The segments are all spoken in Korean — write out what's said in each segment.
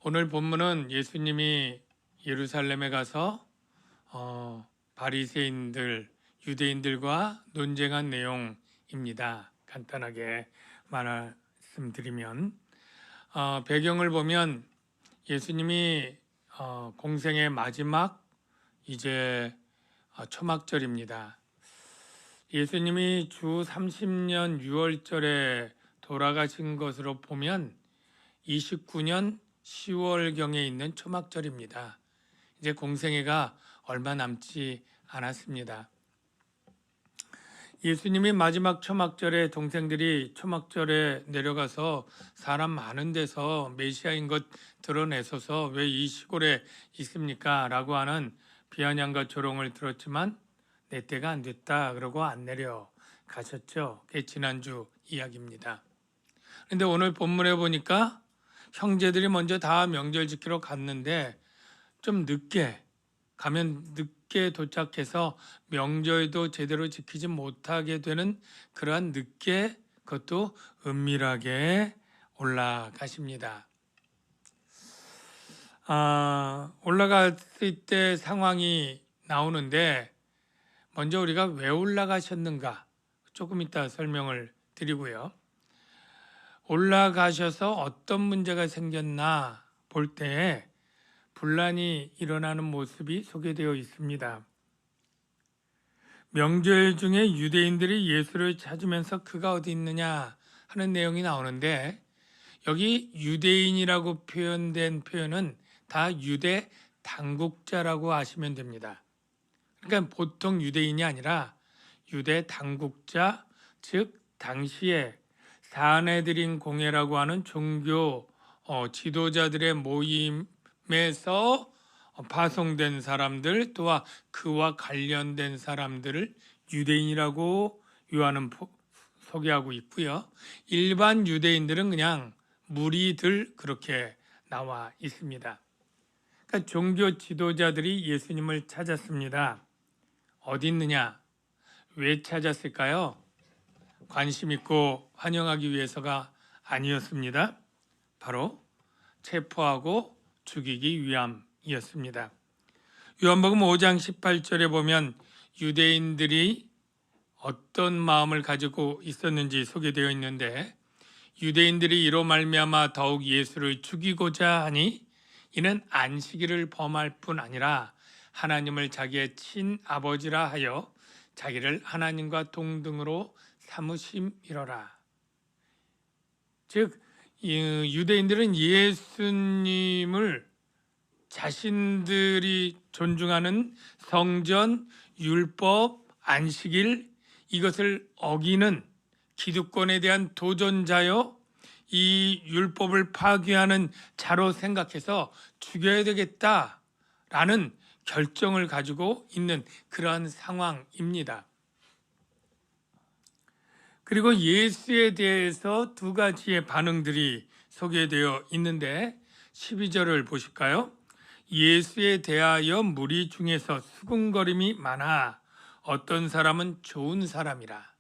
오늘 본문은 예수님이 예루살렘에 가서 바리새인들, 유대인들과 논쟁한 내용입니다. 간단하게 말씀드리면 배경을 보면 예수님이 공생의 마지막 이제 초막절입니다. 예수님이 주 30년 6월절에 돌아가신 것으로 보면 29년 10월경에 있는 초막절입니다. 이제 공생애가 얼마 남지 않았습니다. 예수님이 마지막 초막절에 동생들이 초막절에 내려가서 사람 많은 데서 메시아인 것 드러내소서 왜 이 시골에 있습니까? 라고 하는 비아냥과 조롱을 들었지만 내 때가 안 됐다 그러고 안 내려가셨죠. 그게 지난주 이야기입니다. 그런데 오늘 본문에 보니까 형제들이 먼저 다 명절 지키러 갔는데 좀 늦게 가면 늦게 도착해서 명절도 제대로 지키지 못하게 되는 그러한 늦게 그것도 은밀하게 올라가십니다. 올라갔을 때 상황이 나오는데 먼저 우리가 왜 올라가셨는가 조금 이따 설명을 드리고요. 올라가셔서 어떤 문제가 생겼나 볼 때 분란이 일어나는 모습이 소개되어 있습니다. 명절 중에 유대인들이 예수를 찾으면서 그가 어디 있느냐 하는 내용이 나오는데 여기 유대인이라고 표현된 표현은 다 유대 당국자라고 아시면 됩니다. 그러니까 보통 유대인이 아니라 유대 당국자, 즉 당시에 사내들인 공회라고 하는 종교 지도자들의 모임에서 파송된 사람들 또한 그와 관련된 사람들을 유대인이라고 요한은 소개하고 있고요. 일반 유대인들은 그냥 무리들 그렇게 나와 있습니다. 그러니까 종교 지도자들이 예수님을 찾았습니다. 어디 있느냐? 왜 찾았을까요? 관심 있고 환영하기 위해서가 아니었습니다. 바로 체포하고 죽이기 위함이었습니다. 요한복음 5장 18절에 보면 유대인들이 어떤 마음을 가지고 있었는지 소개되어 있는데 유대인들이 이로 말미암아 더욱 예수를 죽이고자 하니 이는 안식일을 범할 뿐 아니라 하나님을 자기의 친아버지라 하여 자기를 하나님과 동등으로 삼으심이로라. 즉 유대인들은 예수님을 자신들이 존중하는 성전, 율법, 안식일 이것을 어기는 기득권에 대한 도전자요 이 율법을 파괴하는 자로 생각해서 죽여야 되겠다라는 결정을 가지고 있는 그러한 상황입니다. 그리고 예수에 대해서 두 가지의 반응들이 소개되어 있는데 12절을 보실까요? 예수에 대하여 무리 중에서 수군거림이 많아 어떤 사람은 좋은 사람이라.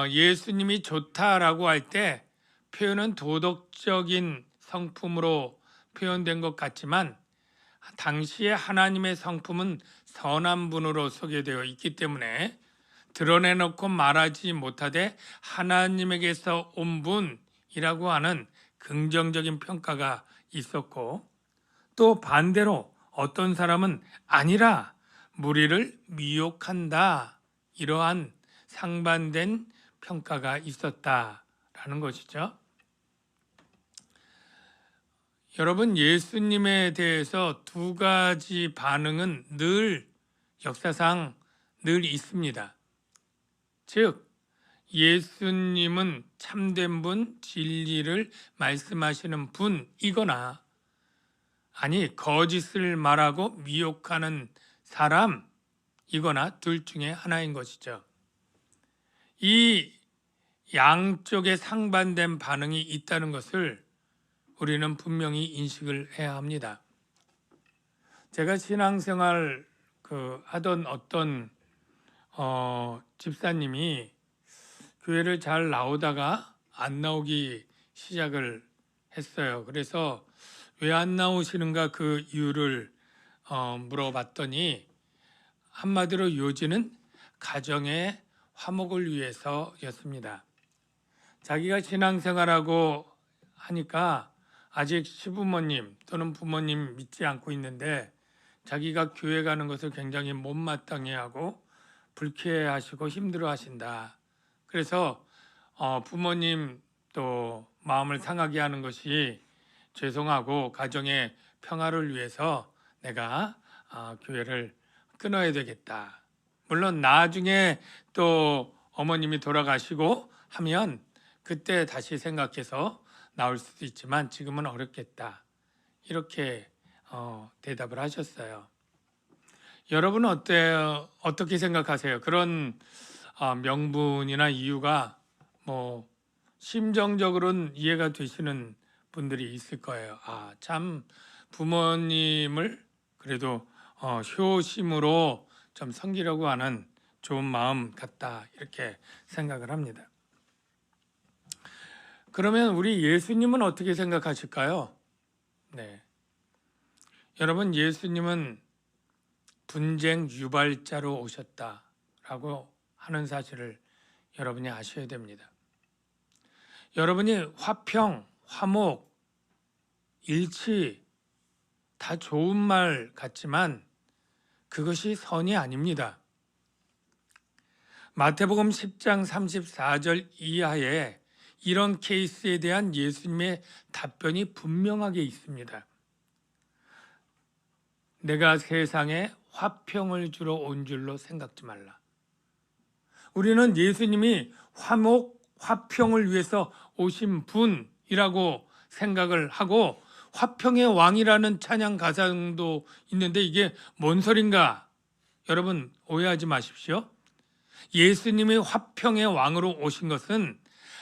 예수님이 좋다라고 할 때 표현은 도덕적인 성품으로 표현된 것 같지만 당시에 하나님의 성품은 선한 분으로 소개되어 있기 때문에 드러내놓고 말하지 못하되 하나님에게서 온 분이라고 하는 긍정적인 평가가 있었고 또 반대로 어떤 사람은 아니라 무리를 미혹한다 이러한 상반된 평가가 있었다라는 것이죠. 여러분 예수님에 대해서 두 가지 반응은 늘 역사상 늘 있습니다. 즉 예수님은 참된 분, 진리를 말씀하시는 분이거나 아니 거짓을 말하고 미혹하는 사람이거나 둘 중에 하나인 것이죠. 이 양쪽의 상반된 반응이 있다는 것을 우리는 분명히 인식을 해야 합니다. 제가 신앙생활 하던 어떤 집사님이 교회를 잘 나오다가 안 나오기 시작을 했어요. 그래서 왜 안 나오시는가 그 이유를 물어봤더니 한마디로 요지는 가정의 화목을 위해서였습니다. 자기가 신앙생활하고 하니까 아직 시부모님 또는 부모님 믿지 않고 있는데 자기가 교회 가는 것을 굉장히 못마땅해하고 불쾌해하시고 힘들어하신다. 그래서 부모님 또 마음을 상하게 하는 것이 죄송하고 가정의 평화를 위해서 내가 교회를 끊어야 되겠다. 물론 나중에 또 어머님이 돌아가시고 하면 그때 다시 생각해서 나올 수도 있지만 지금은 어렵겠다. 이렇게 대답을 하셨어요. 여러분은 어때요? 어떻게 생각하세요? 그런 명분이나 이유가 뭐 심정적으로는 이해가 되시는 분들이 있을 거예요. 참 부모님을 그래도 효심으로 좀 섬기려고 하는 좋은 마음 같다 이렇게 생각을 합니다. 그러면 우리 예수님은 어떻게 생각하실까요? 네. 여러분, 예수님은 분쟁 유발자로 오셨다라고 하는 사실을 여러분이 아셔야 됩니다. 여러분이 화평, 화목, 일치 다 좋은 말 같지만 그것이 선이 아닙니다. 마태복음 10장 34절 이하에 이런 케이스에 대한 예수님의 답변이 분명하게 있습니다. 내가 세상에 화평을 주러 온 줄로 생각지 말라. 우리는 예수님이 화목, 화평을 위해서 오신 분이라고 생각을 하고 화평의 왕이라는 찬양 가사도 있는데 이게 뭔 소린가? 여러분 오해하지 마십시오. 예수님이 화평의 왕으로 오신 것은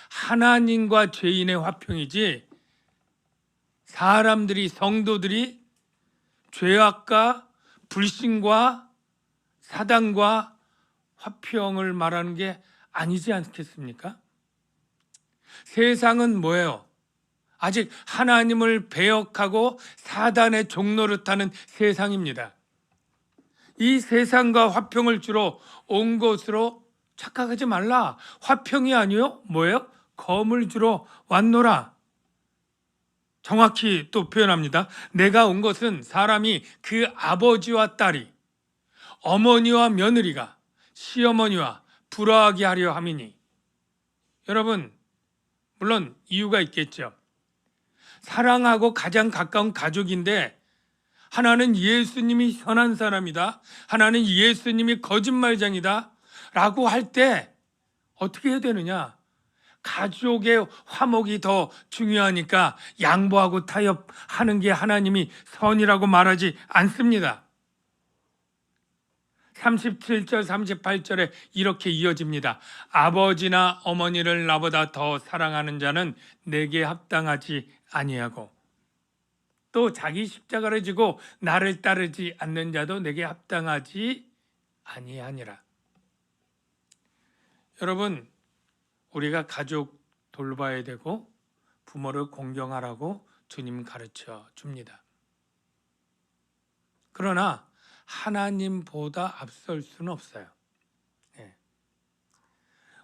하나님과 죄인의 화평이지 사람들이 성도들이 죄악과 불신과 사단과 화평을 말하는 게 아니지 않겠습니까? 세상은 뭐예요? 아직 하나님을 배역하고 사단의 종노릇 하는 세상입니다. 이 세상과 화평을 주러 온 것으로 착각하지 말라. 화평이 아니요? 뭐예요? 검을 주러 왔노라. 정확히 또 표현합니다. 내가 온 것은 사람이 그 아버지와 딸이 어머니와 며느리가 시어머니와 불화하게 하려 함이니. 여러분 물론 이유가 있겠죠. 사랑하고 가장 가까운 가족인데 하나는 예수님이 선한 사람이다. 하나는 예수님이 거짓말장이다. 라고 할 때 어떻게 해야 되느냐? 가족의 화목이 더 중요하니까 양보하고 타협하는 게 하나님이 선이라고 말하지 않습니다. 37절 38절에 이렇게 이어집니다. 아버지나 어머니를 나보다 더 사랑하는 자는 내게 합당하지 아니하고 또 자기 십자가를 지고 나를 따르지 않는 자도 내게 합당하지 아니하니라. 여러분 우리가 가족 돌봐야 되고 부모를 공경하라고 주님 가르쳐 줍니다. 그러나 하나님보다 앞설 수는 없어요.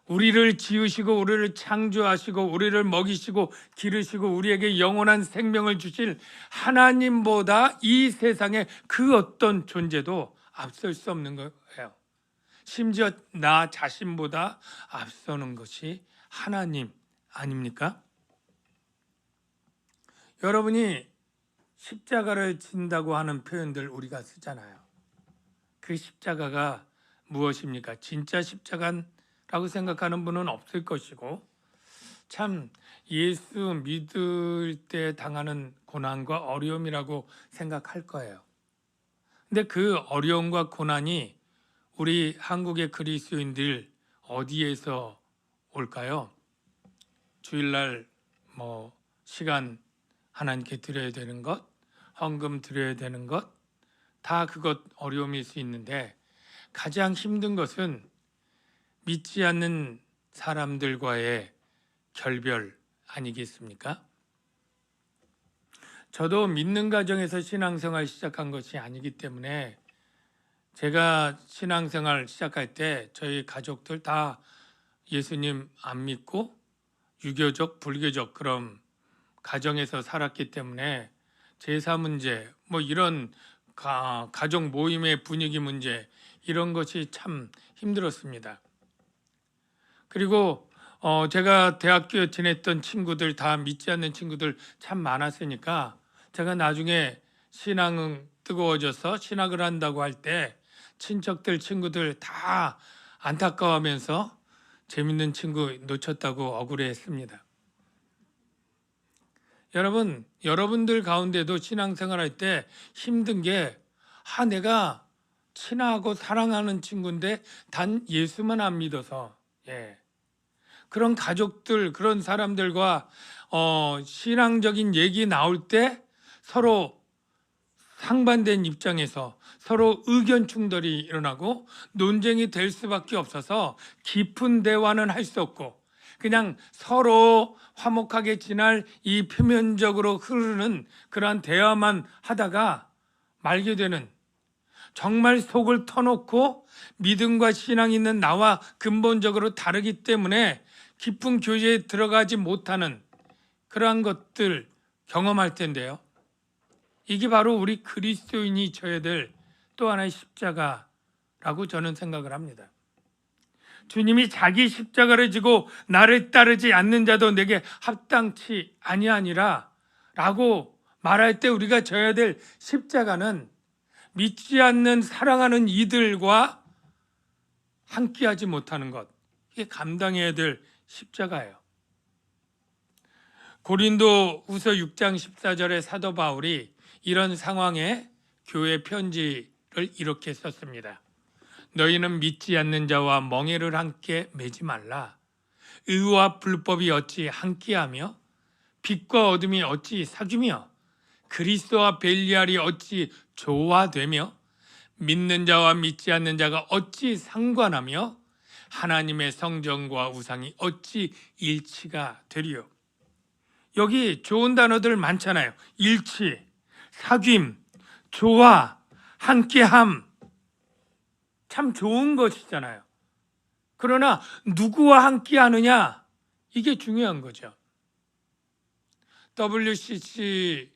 우리를 지으시고 우리를 창조하시고 우리를 먹이시고 기르시고 우리에게 영원한 생명을 주실 하나님보다 이 세상의 그 어떤 존재도 앞설 수 없는 거예요. 심지어 나 자신보다 앞서는 것이 하나님 아닙니까? 여러분이 십자가를 진다고 하는 표현들 우리가 쓰잖아요. 그 십자가가 무엇입니까? 진짜 십자가라고 생각하는 분은 없을 것이고 참 예수 믿을 때 당하는 고난과 어려움이라고 생각할 거예요. 근데 그 어려움과 고난이 우리 한국의 그리스도인들 어디에서 올까요? 주일날 시간 하나님께 드려야 되는 것, 헌금 드려야 되는 것, 다 그것 어려움일 수 있는데 가장 힘든 것은 믿지 않는 사람들과의 결별 아니겠습니까? 저도 믿는 가정에서 신앙생활 시작한 것이 아니기 때문에 제가 신앙생활 시작할 때 저희 가족들 다 예수님 안 믿고 유교적, 불교적 그런 가정에서 살았기 때문에 제사 문제, 뭐 이런 가족 모임의 분위기 문제 이런 것이 참 힘들었습니다. 그리고 제가 대학교에 지냈던 친구들 다 믿지 않는 친구들 참 많았으니까 제가 나중에 신앙은 뜨거워져서 신학을 한다고 할 때 친척들 친구들 다 안타까워하면서 재밌는 친구 놓쳤다고 억울해했습니다. 여러분들 가운데도 신앙생활할 때 힘든 게 내가 친하고 사랑하는 친구인데 단 예수만 안 믿어서 그런 가족들 그런 사람들과 신앙적인 얘기 나올 때 서로 상반된 입장에서 서로 의견 충돌이 일어나고 논쟁이 될 수밖에 없어서 깊은 대화는 할 수 없고 그냥 서로 화목하게 지날 이 표면적으로 흐르는 그러한 대화만 하다가 말게 되는 정말 속을 터놓고 믿음과 신앙이 있는 나와 근본적으로 다르기 때문에 깊은 교제에 들어가지 못하는 그러한 것들 경험할 텐데요. 이게 바로 우리 그리스도인이 져야 될 또 하나의 십자가라고 저는 생각을 합니다. 주님이 자기 십자가를 지고 나를 따르지 않는 자도 내게 합당치 아니하니라 라고 말할 때 우리가 져야 될 십자가는 믿지 않는 사랑하는 이들과 함께하지 못하는 것, 이게 감당해야 될 십자가예요. 고린도 후서 6장 14절에 사도 바울이 이런 상황에 교회 편지를 이렇게 썼습니다. 너희는 믿지 않는 자와 멍에를 함께 매지 말라. 의와 불법이 어찌 함께하며 빛과 어둠이 어찌 사귀며 그리스도와 벨리알이 어찌 조화되며 믿는 자와 믿지 않는 자가 어찌 상관하며 하나님의 성전과 우상이 어찌 일치가 되리요. 여기 좋은 단어들 많잖아요. 일치, 사귐, 조화, 함께함. 참 좋은 것이잖아요. 그러나 누구와 함께하느냐? 이게 중요한 거죠. WCC라고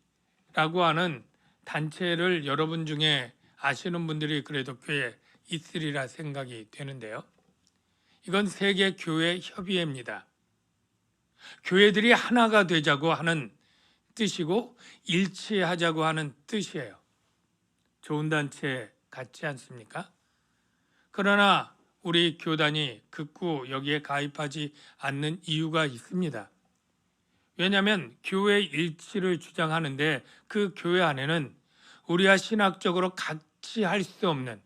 하는 단체를 여러분 중에 아시는 분들이 그래도 꽤 있으리라 생각이 되는데요. 이건 세계 교회 협의회입니다. 교회들이 하나가 되자고 하는 뜻이고 일치하자고 하는 뜻이에요. 좋은 단체 같지 않습니까? 그러나 우리 교단이 극구 여기에 가입하지 않는 이유가 있습니다. 왜냐하면 교회 일치를 주장하는데 그 교회 안에는 우리와 신학적으로 같이 할 수 없는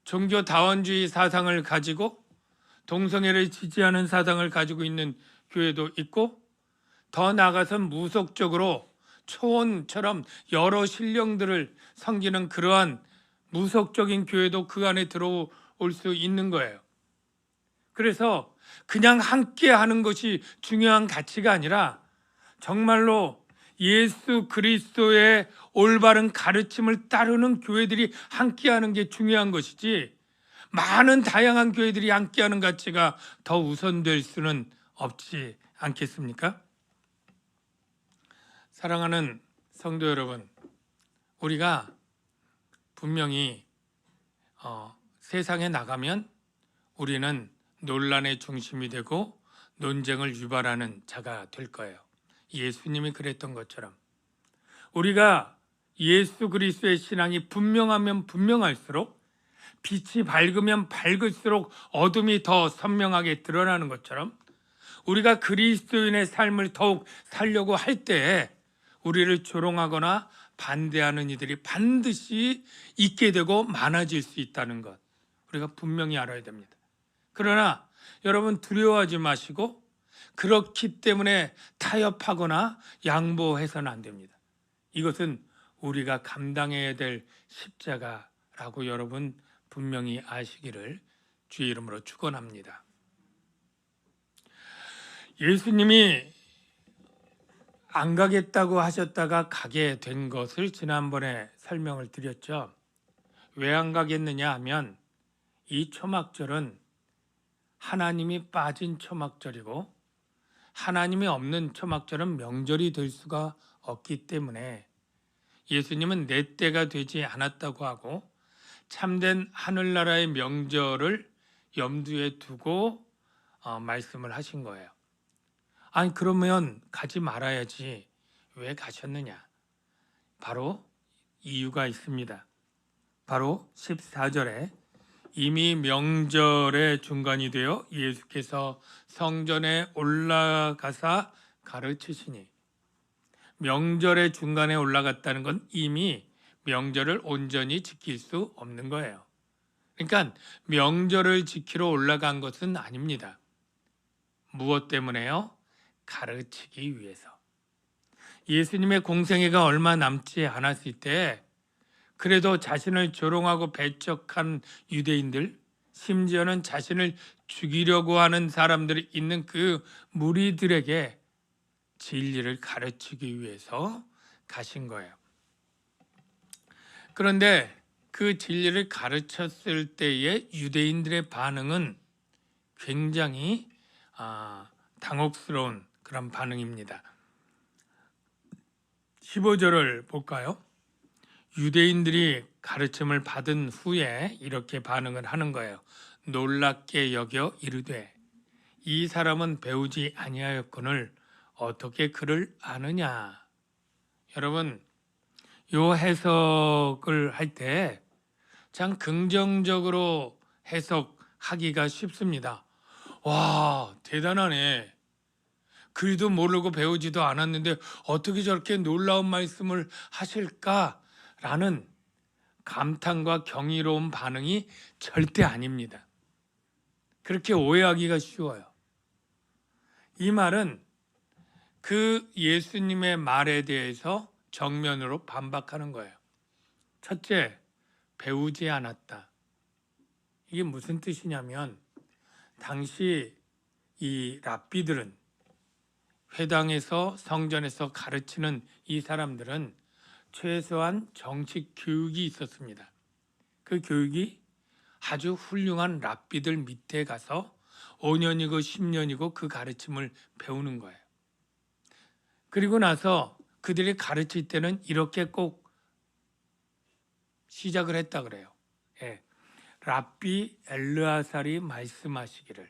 종교 다원주의 사상을 가지고 동성애를 지지하는 사상을 가지고 있는 교회도 있고 더 나아가서 무속적으로 초원처럼 여러 신령들을 섬기는 그러한 무속적인 교회도 그 안에 들어올 수 있는 거예요. 그래서 그냥 함께 하는 것이 중요한 가치가 아니라 정말로 예수 그리스도의 올바른 가르침을 따르는 교회들이 함께하는 게 중요한 것이지 많은 다양한 교회들이 함께하는 가치가 더 우선될 수는 없지 않겠습니까? 사랑하는 성도 여러분, 우리가 분명히 세상에 나가면 우리는 논란의 중심이 되고 논쟁을 유발하는 자가 될 거예요. 예수님이 그랬던 것처럼 우리가 예수 그리스도의 신앙이 분명하면 분명할수록 빛이 밝으면 밝을수록 어둠이 더 선명하게 드러나는 것처럼 우리가 그리스도인의 삶을 더욱 살려고 할 때에 우리를 조롱하거나 반대하는 이들이 반드시 있게 되고 많아질 수 있다는 것 우리가 분명히 알아야 됩니다. 그러나 여러분 두려워하지 마시고 그렇기 때문에 타협하거나 양보해서는 안 됩니다. 이것은 우리가 감당해야 될 십자가라고 여러분 분명히 아시기를 주의 이름으로 축원합니다. 예수님이 안 가겠다고 하셨다가 가게 된 것을 지난번에 설명을 드렸죠. 왜 안 가겠느냐 하면 이 초막절은 하나님이 빠진 초막절이고 하나님이 없는 초막절은 명절이 될 수가 없기 때문에 예수님은 내 때가 되지 않았다고 하고 참된 하늘나라의 명절을 염두에 두고 말씀을 하신 거예요. 아니 그러면 가지 말아야지 왜 가셨느냐? 바로 이유가 있습니다. 바로 14절에 이미 명절의 중간이 되어 예수께서 성전에 올라가사 가르치시니, 명절의 중간에 올라갔다는 건 이미 명절을 온전히 지킬 수 없는 거예요. 그러니까 명절을 지키러 올라간 것은 아닙니다. 무엇 때문에요? 가르치기 위해서. 예수님의 공생애가 얼마 남지 않았을 때 그래도 자신을 조롱하고 배척한 유대인들, 심지어는 자신을 죽이려고 하는 사람들이 있는 그 무리들에게 진리를 가르치기 위해서 가신 거예요. 그런데 그 진리를 가르쳤을 때의 유대인들의 반응은 굉장히 당혹스러운 그런 반응입니다. 15절을 볼까요? 유대인들이 가르침을 받은 후에 이렇게 반응을 하는 거예요. 놀랍게 여겨 이르되 이 사람은 배우지 아니하였거늘 어떻게 그를 아느냐. 여러분, 요 해석을 할 때 참 긍정적으로 해석하기가 쉽습니다. 와, 대단하네. 글도 모르고 배우지도 않았는데 어떻게 저렇게 놀라운 말씀을 하실까라는 감탄과 경이로운 반응이 절대 아닙니다. 그렇게 오해하기가 쉬워요. 이 말은 그 예수님의 말에 대해서 정면으로 반박하는 거예요. 첫째, 배우지 않았다. 이게 무슨 뜻이냐면 당시 이 랍비들은 회당에서 성전에서 가르치는 이 사람들은 최소한 정식 교육이 있었습니다. 그 교육이 아주 훌륭한 랍비들 밑에 가서 5년이고 10년이고 그 가르침을 배우는 거예요. 그리고 나서 그들이 가르칠 때는 이렇게 꼭 시작을 했다 그래요. 예. 랍비 엘르아살이 말씀하시기를,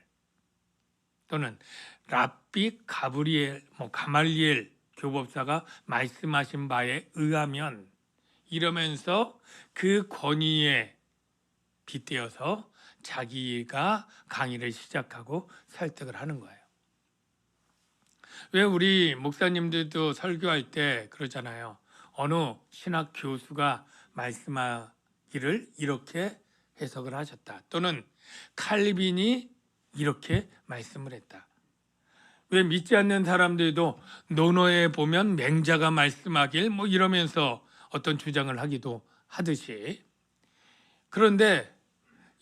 또는 랍비 가말리엘 교법사가 말씀하신 바에 의하면, 이러면서 그 권위에 빗대어서 자기가 강의를 시작하고 설득을 하는 거예요. 왜 우리 목사님들도 설교할 때 그러잖아요. 어느 신학 교수가 말씀하기를 이렇게 해석을 하셨다. 또는 칼빈이 이렇게 말씀을 했다. 왜 믿지 않는 사람들도 논어에 보면 맹자가 말씀하길 이러면서 어떤 주장을 하기도 하듯이, 그런데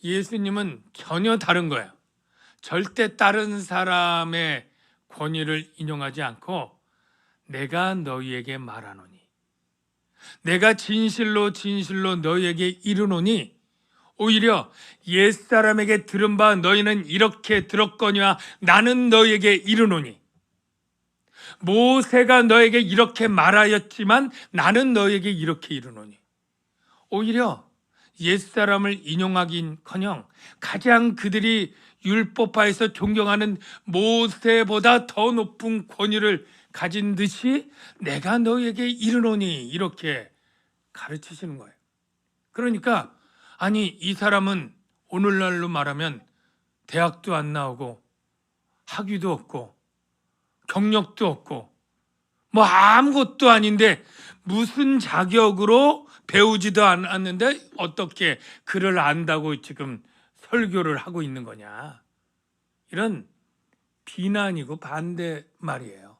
예수님은 전혀 다른 거예요. 절대 다른 사람의 권위를 인용하지 않고 내가 너희에게 말하노니, 내가 진실로 진실로 너희에게 이르노니, 오히려 옛사람에게 들은 바 너희는 이렇게 들었거니와 나는 너희에게 이르노니, 모세가 너에게 이렇게 말하였지만 나는 너에게 이렇게 이르노니, 오히려 옛사람을 인용하긴커녕 가장 그들이 율법파에서 존경하는 모세보다 더 높은 권위를 가진 듯이 내가 너에게 이르노니 이렇게 가르치시는 거예요. 그러니까 아니 이 사람은 오늘날로 말하면 대학도 안 나오고 학위도 없고 경력도 없고 아무것도 아닌데 무슨 자격으로 배우지도 않았는데 어떻게 글을 안다고 지금 설교를 하고 있는 거냐. 이런 비난이고 반대 말이에요.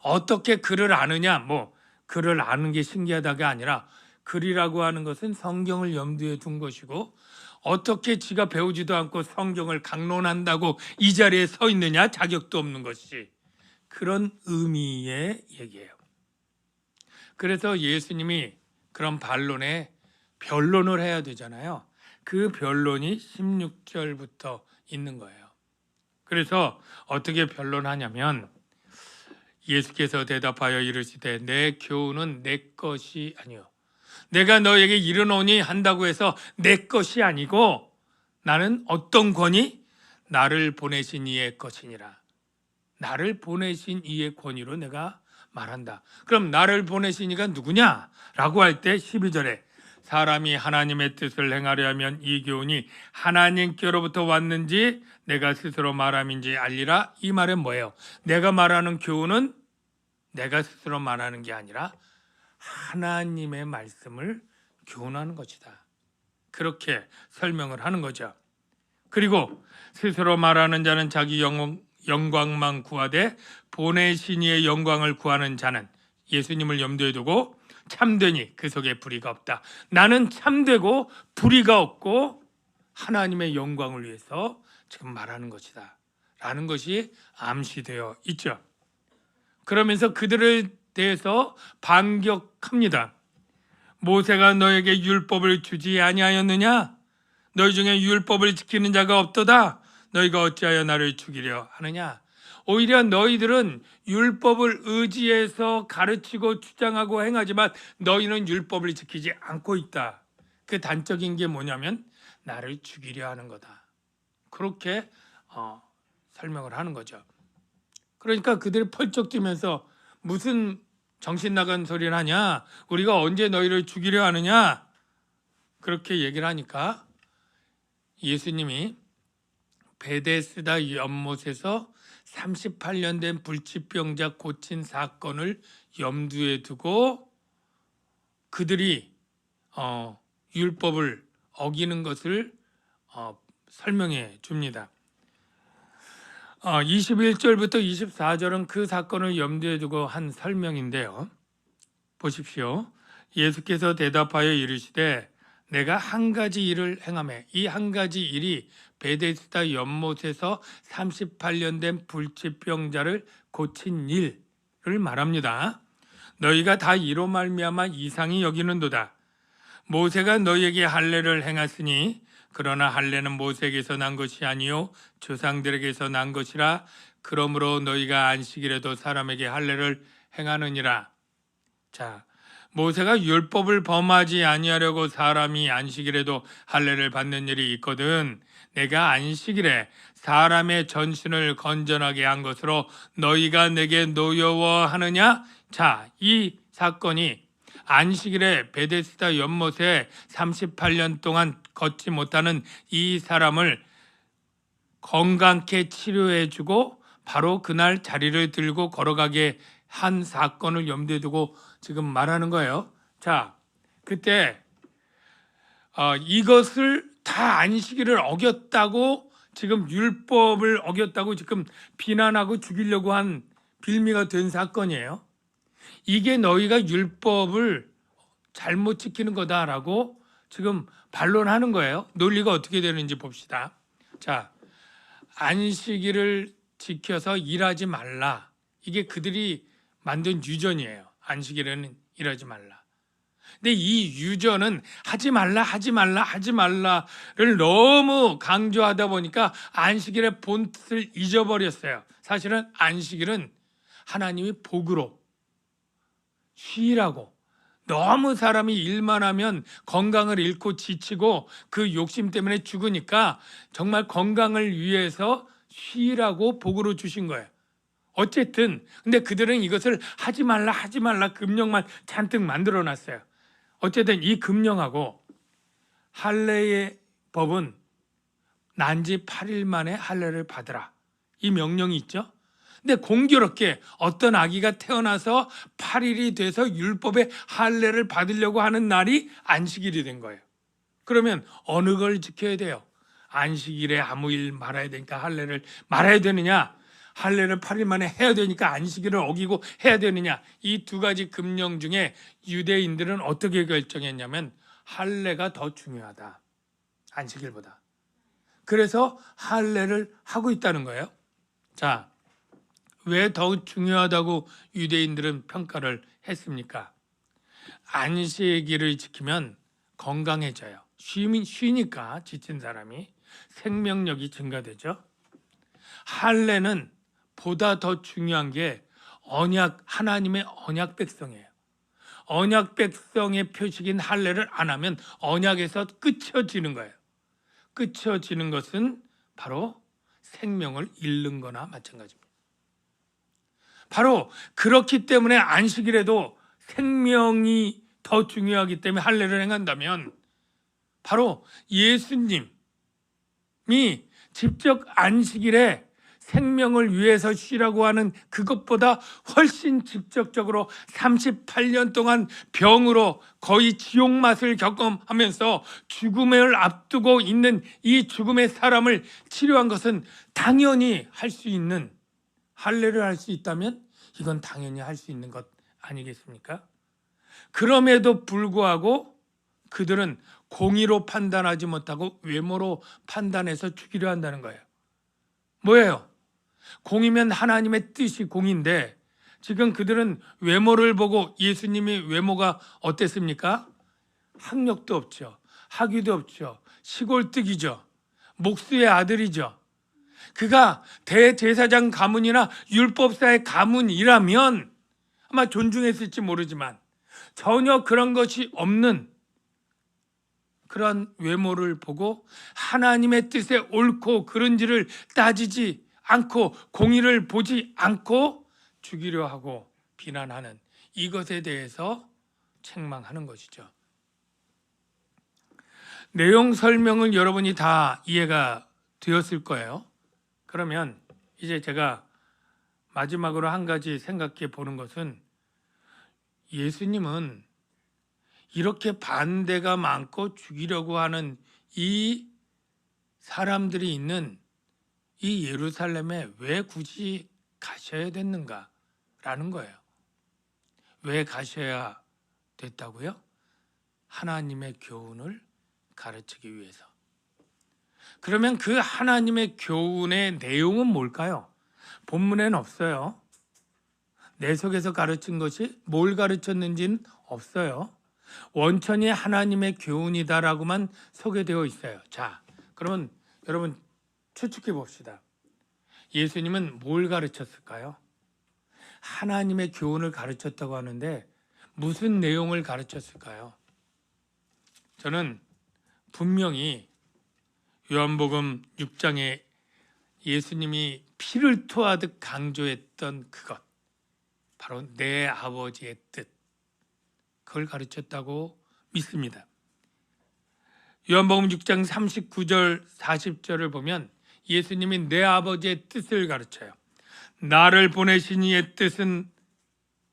어떻게 글을 아느냐, 글을 아는 게 신기하다가 아니라 글이라고 하는 것은 성경을 염두에 둔 것이고 어떻게 지가 배우지도 않고 성경을 강론한다고 이 자리에 서 있느냐, 자격도 없는 것이, 그런 의미의 얘기예요. 그래서 예수님이 그런 반론에 변론을 해야 되잖아요. 그 변론이 16절부터 있는 거예요. 그래서 어떻게 변론하냐면 예수께서 대답하여 이르시되 내 교훈은 내 것이 아니요 내가 너에게 이르노니 한다고 해서 내 것이 아니고 나는 어떤 권위? 나를 보내신 이의 것이니라. 나를 보내신 이의 권위로 내가 말한다. 그럼 나를 보내신 이가 누구냐? 라고 할 때 12절에 사람이 하나님의 뜻을 행하려 하면 이 교훈이 하나님께로부터 왔는지 내가 스스로 말함인지 알리라. 이 말은 뭐예요? 내가 말하는 교훈은 내가 스스로 말하는 게 아니라 하나님의 말씀을 교훈하는 것이다. 그렇게 설명을 하는 거죠. 그리고 스스로 말하는 자는 자기 영광만 구하되 보내신 이의 영광을 구하는 자는 예수님을 염두에 두고 참되니 그 속에 불의가 없다. 나는 참되고 불의가 없고 하나님의 영광을 위해서 지금 말하는 것이다 라는 것이 암시되어 있죠. 그러면서 그들에 대해서 반격합니다. 모세가 너에게 율법을 주지 아니하였느냐? 너희 중에 율법을 지키는 자가 없도다. 너희가 어찌하여 나를 죽이려 하느냐? 오히려 너희들은 율법을 의지해서 가르치고 주장하고 행하지만 너희는 율법을 지키지 않고 있다. 그 단적인 게 뭐냐면 나를 죽이려 하는 거다. 그렇게 설명을 하는 거죠. 그러니까 그들이 펄쩍 뛰면서 무슨 정신 나간 소리를 하냐? 우리가 언제 너희를 죽이려 하느냐? 그렇게 얘기를 하니까 예수님이 베데스다 연못에서 38년 된 불치병자 고친 사건을 염두에 두고 그들이 율법을 어기는 것을 설명해 줍니다. 21절부터 24절은 그 사건을 염두에 두고 한 설명인데요. 보십시오. 예수께서 대답하여 이르시되 내가 한 가지 일을 행하매 이 한 가지 일이 베데스다 연못에서 38년 된 불치병자를 고친 일을 말합니다. 너희가 다 이로 말미암아 이상히 여기는도다. 모세가 너희에게 할례를 행하으니 그러나 할례는 모세에게서 난 것이 아니요 조상들에게서 난 것이라. 그러므로 너희가 안식일에도 사람에게 할례를 행하느니라. 자, 모세가 율법을 범하지 아니하려고 사람이 안식일에도 할례를 받는 일이 있거든. 내가 안식일에 사람의 전신을 건전하게 한 것으로 너희가 내게 노여워하느냐? 자, 이 사건이 안식일에 베데스다 연못에 38년 동안 걷지 못하는 이 사람을 건강케 치료해주고 바로 그날 자리를 들고 걸어가게 한 사건을 염두에 두고 지금 말하는 거예요. 자, 그때 이것을 다 안식일을 어겼다고 지금 율법을 어겼다고 지금 비난하고 죽이려고 한 빌미가 된 사건이에요. 이게 너희가 율법을 잘못 지키는 거다라고 지금 반론하는 거예요. 논리가 어떻게 되는지 봅시다. 자, 안식일을 지켜서 일하지 말라. 이게 그들이 만든 유전이에요. 안식일에는 일하지 말라. 근데 이 유전은 하지 말라, 하지 말라, 하지 말라를 너무 강조하다 보니까 안식일의 본뜻을 잊어버렸어요. 사실은 안식일은 하나님이 복으로 쉬라고, 너무 사람이 일만 하면 건강을 잃고 지치고 그 욕심 때문에 죽으니까 정말 건강을 위해서 쉬라고 복으로 주신 거예요. 어쨌든 근데 그들은 이것을 하지 말라 하지 말라 금령만 잔뜩 만들어 놨어요. 어쨌든 이 금령하고 할례의 법은 난 지 8일 만에 할례를 받으라, 이 명령이 있죠. 근데 공교롭게 어떤 아기가 태어나서 8일이 돼서 율법의 할례를 받으려고 하는 날이 안식일이 된 거예요. 그러면 어느 걸 지켜야 돼요? 안식일에 아무 일 말아야 되니까 할례를 말아야 되느냐, 할례를 8일 만에 해야 되니까 안식일을 어기고 해야 되느냐, 이 두 가지 금령 중에 유대인들은 어떻게 결정했냐면 할례가 더 중요하다, 안식일보다. 그래서 할례를 하고 있다는 거예요. 자, 왜 더 중요하다고 유대인들은 평가를 했습니까? 안식일을 지키면 건강해져요. 쉬니까 지친 사람이 생명력이 증가되죠. 할례는 보다 더 중요한 게 하나님의 언약 백성이에요. 언약 백성의 표식인 할례를 안 하면 언약에서 끊어지는 거예요. 끊어지는 것은 바로 생명을 잃는 거나 마찬가지입니다. 바로 그렇기 때문에 안식일에도 생명이 더 중요하기 때문에 할례를 행한다면 바로 예수님이 직접 안식일에 생명을 위해서 쉬라고 하는 그것보다 훨씬 직접적으로 38년 동안 병으로 거의 지옥 맛을 경험하면서 죽음을 앞두고 있는 이 죽음의 사람을 치료한 것은 당연히 할 수 있는, 할례를 할 수 있다면 이건 당연히 할 수 있는 것 아니겠습니까? 그럼에도 불구하고 그들은 공의로 판단하지 못하고 외모로 판단해서 죽이려 한다는 거예요. 뭐예요? 공이면 하나님의 뜻이 공인데 지금 그들은 외모를 보고, 예수님이 외모가 어땠습니까? 학력도 없죠. 학위도 없죠. 시골뜨기죠. 목수의 아들이죠. 그가 대제사장 가문이나 율법사의 가문이라면 아마 존중했을지 모르지만 전혀 그런 것이 없는 그러한 외모를 보고 하나님의 뜻에 옳고 그른지를 따지지 않고 공의를 보지 않고 죽이려 하고 비난하는 이것에 대해서 책망하는 것이죠. 내용 설명을 여러분이 다 이해가 되었을 거예요. 그러면 이제 제가 마지막으로 한 가지 생각해 보는 것은, 예수님은 이렇게 반대가 많고 죽이려고 하는 이 사람들이 있는 이 예루살렘에 왜 굳이 가셔야 됐는가라는 거예요. 왜 가셔야 됐다고요? 하나님의 교훈을 가르치기 위해서. 그러면 그 하나님의 교훈의 내용은 뭘까요? 본문에는 없어요. 내 속에서 가르친 것이 뭘 가르쳤는지는 없어요. 원천이 하나님의 교훈이다라고만 소개되어 있어요. 자, 그러면 여러분 추측해 봅시다. 예수님은 뭘 가르쳤을까요? 하나님의 교훈을 가르쳤다고 하는데 무슨 내용을 가르쳤을까요? 저는 분명히 요한복음 6장에 예수님이 피를 토하듯 강조했던 그것, 바로 내 아버지의 뜻, 그걸 가르쳤다고 믿습니다. 요한복음 6장 39절 40절을 보면 예수님이 내 아버지의 뜻을 가르쳐요. 나를 보내신 이의 뜻은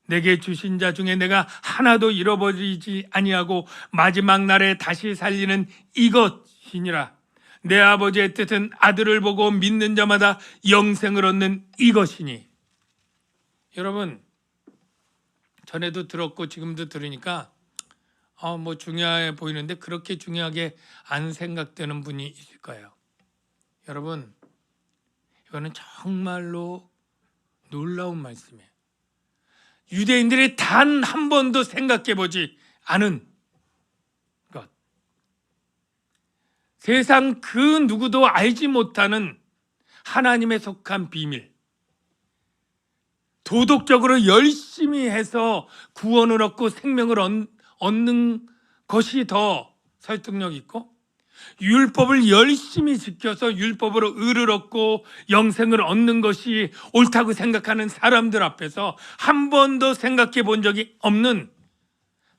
내게 주신 자 중에 내가 하나도 잃어버리지 아니하고 마지막 날에 다시 살리는 이것이니라. 내 아버지의 뜻은 아들을 보고 믿는 자마다 영생을 얻는 이것이니. 여러분, 전에도 들었고 지금도 들으니까 뭐 중요해 보이는데 그렇게 중요하게 안 생각되는 분이 있을 거예요. 여러분, 이거는 정말로 놀라운 말씀이에요. 유대인들이 단 한 번도 생각해 보지 않은 것, 세상 그 누구도 알지 못하는 하나님에 속한 비밀, 도덕적으로 열심히 해서 구원을 얻고 생명을 얻는 것이 더 설득력 있고, 율법을 열심히 지켜서 율법으로 의를 얻고 영생을 얻는 것이 옳다고 생각하는 사람들 앞에서 한 번도 생각해 본 적이 없는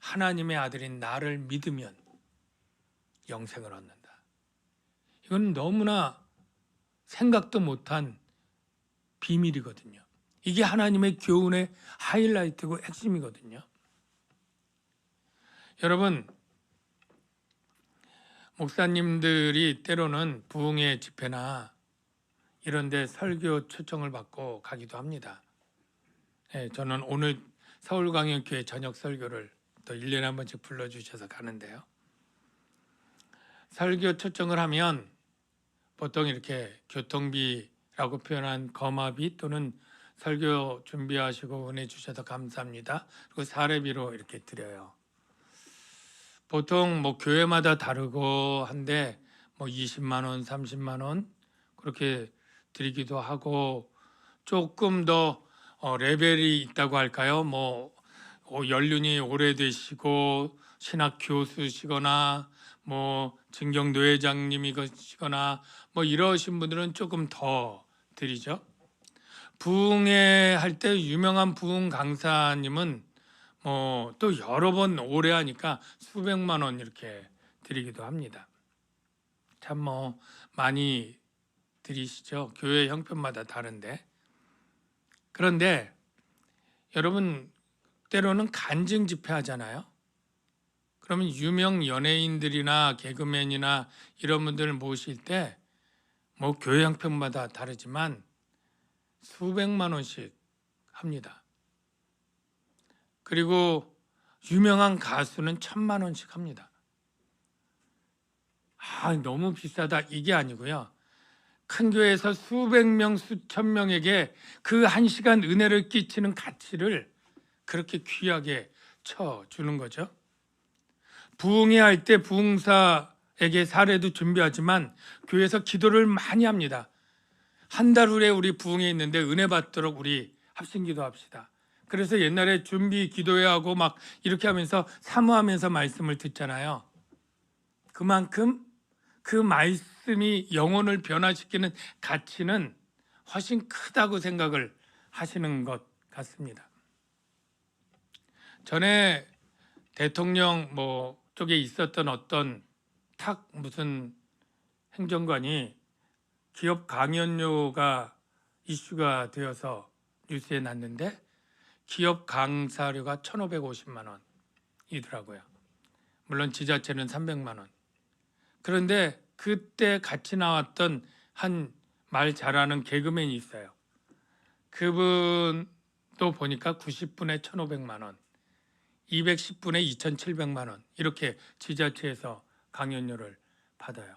하나님의 아들인 나를 믿으면 영생을 얻는다. 이건 너무나 생각도 못한 비밀이거든요. 이게 하나님의 교훈의 하이라이트고 핵심이거든요. 여러분, 목사님들이 때로는 부흥회 집회나 이런 데 설교 초청을 받고 가기도 합니다. 저는 오늘 서울광역교회 저녁 설교를 또 1년에 한 번씩 불러주셔서 가는데요. 설교 초청을 하면 보통 이렇게 교통비라고 표현한 거마비 또는 설교 준비하시고 은혜 주셔서 감사합니다. 그리고 사례비로 이렇게 드려요. 보통 뭐 교회마다 다르고 한데 뭐 20만 원, 30만 원 그렇게 드리기도 하고 조금 더 레벨이 있다고 할까요? 뭐 연륜이 오래되시고 신학 교수시거나 뭐 증경노회장님이시거나 뭐 이러신 분들은 조금 더 드리죠. 부흥회 할 때 유명한 부흥 강사님은 뭐 또 여러 번 오래 하니까 수백만 원 이렇게 드리기도 합니다. 참 뭐 많이 드리시죠. 교회 형편마다 다른데. 그런데 여러분 때로는 간증 집회 하잖아요. 그러면 유명 연예인들이나 개그맨이나 이런 분들을 모실 때 뭐 교회 형편마다 다르지만 수백만 원씩 합니다. 그리고 유명한 가수는 1,000만 원씩 합니다. 너무 비싸다 이게 아니고요. 큰 교회에서 수백 명, 수천 명에게 그 한 시간 은혜를 끼치는 가치를 그렇게 귀하게 쳐주는 거죠. 부흥회 할 때 부흥사에게 사례도 준비하지만 교회에서 기도를 많이 합니다. 한 달 후에 우리 부흥회 있는데 은혜 받도록 우리 합심기도 합시다. 그래서 옛날에 준비 기도회 하고 막 이렇게 하면서 사모하면서 말씀을 듣잖아요. 그만큼 그 말씀이 영혼을 변화시키는 가치는 훨씬 크다고 생각을 하시는 것 같습니다. 전에 대통령 뭐 쪽에 있었던 어떤 무슨 행정관이 기업 강연료가 이슈가 되어서 뉴스에 났는데 기업 강사료가 1,550만 원이더라고요. 물론 지자체는 300만 원. 그런데 그때 같이 나왔던 한 말 잘하는 개그맨이 있어요. 그분도 보니까 90분에 1,500만 원, 210분에 2,700만 원 이렇게 지자체에서 강연료를 받아요.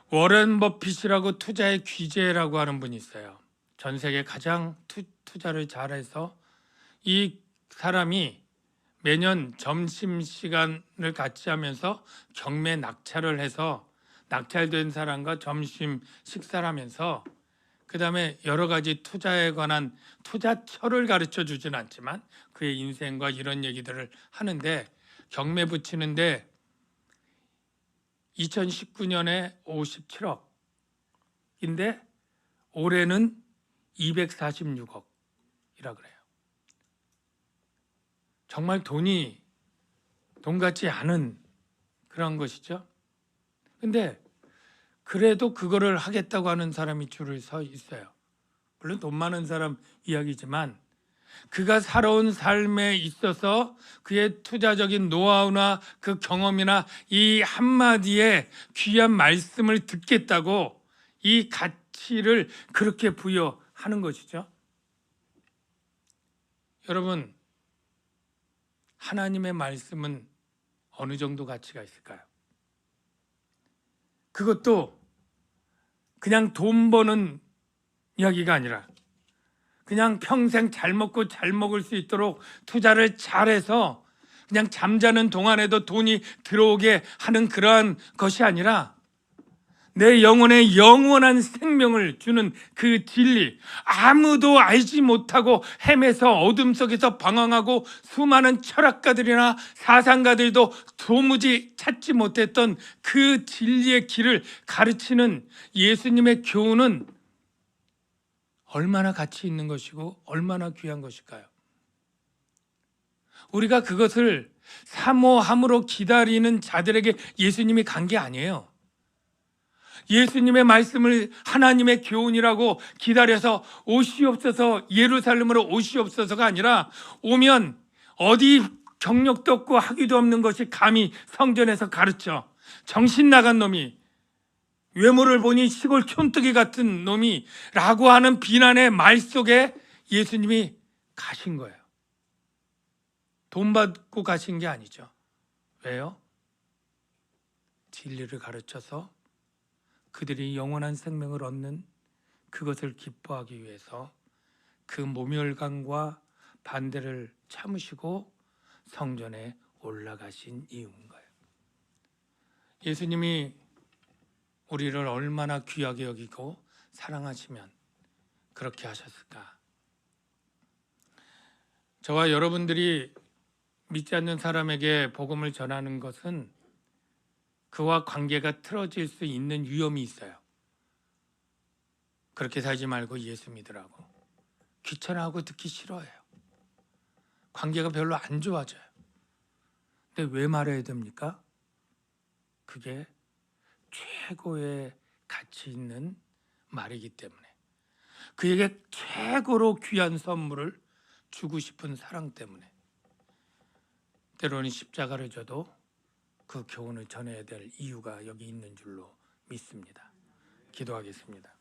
워렌 버핏이라고 투자의 귀재라고 하는 분이 있어요. 전 세계 가장 투자를 잘해서 이 사람이 매년 점심시간을 같이 하면서 경매 낙찰을 해서 낙찰된 사람과 점심 식사를 하면서 그 다음에 여러 가지 투자에 관한 투자처를 가르쳐 주진 않지만 그의 인생과 이런 얘기들을 하는데 경매 붙이는데 2019년에 57억인데 올해는 246억이라 그래요. 정말 돈 같지 않은 그런 것이죠. 근데 그래도 그거를 하겠다고 하는 사람이 줄을 서 있어요. 물론 돈 많은 사람 이야기지만 그가 살아온 삶에 있어서 그의 투자적인 노하우나 그 경험이나 이 한마디의 귀한 말씀을 듣겠다고 이 가치를 그렇게 부여하는 것이죠. 여러분, 하나님의 말씀은 어느 정도 가치가 있을까요? 그것도 그냥 돈 버는 이야기가 아니라 그냥 평생 잘 먹고 잘 먹을 수 있도록 투자를 잘해서 그냥 잠자는 동안에도 돈이 들어오게 하는 그러한 것이 아니라 내 영혼에 영원한 생명을 주는 그 진리, 아무도 알지 못하고 헤매서 어둠 속에서 방황하고 수많은 철학가들이나 사상가들도 도무지 찾지 못했던 그 진리의 길을 가르치는 예수님의 교훈은 얼마나 가치 있는 것이고 얼마나 귀한 것일까요? 우리가 그것을 사모함으로 기다리는 자들에게 예수님이 간 게 아니에요. 예수님의 말씀을 하나님의 교훈이라고 기다려서 오시옵소서, 예루살렘으로 오시옵소서가 아니라 오면 어디 경력도 없고 학위도 없는 것이 감히 성전에서 가르쳐 정신 나간 놈이, 외모를 보니 시골 촌뜨기 같은 놈이 라고 하는 비난의 말 속에 예수님이 가신 거예요. 돈 받고 가신 게 아니죠. 왜요? 진리를 가르쳐서 그들이 영원한 생명을 얻는 그것을 기뻐하기 위해서 그 모멸감과 반대를 참으시고 성전에 올라가신 이유인 거예요. 예수님이 우리를 얼마나 귀하게 여기고 사랑하시면 그렇게 하셨을까? 저와 여러분들이 믿지 않는 사람에게 복음을 전하는 것은 그와 관계가 틀어질 수 있는 위험이 있어요. 그렇게 살지 말고 예수 믿으라고. 귀찮아하고 듣기 싫어해요. 관계가 별로 안 좋아져요. 근데 왜 말해야 됩니까? 그게 최고의 가치 있는 말이기 때문에, 그에게 최고로 귀한 선물을 주고 싶은 사랑 때문에, 때로는 십자가를 져도 그 교훈을 전해야 될 이유가 여기 있는 줄로 믿습니다. 기도하겠습니다.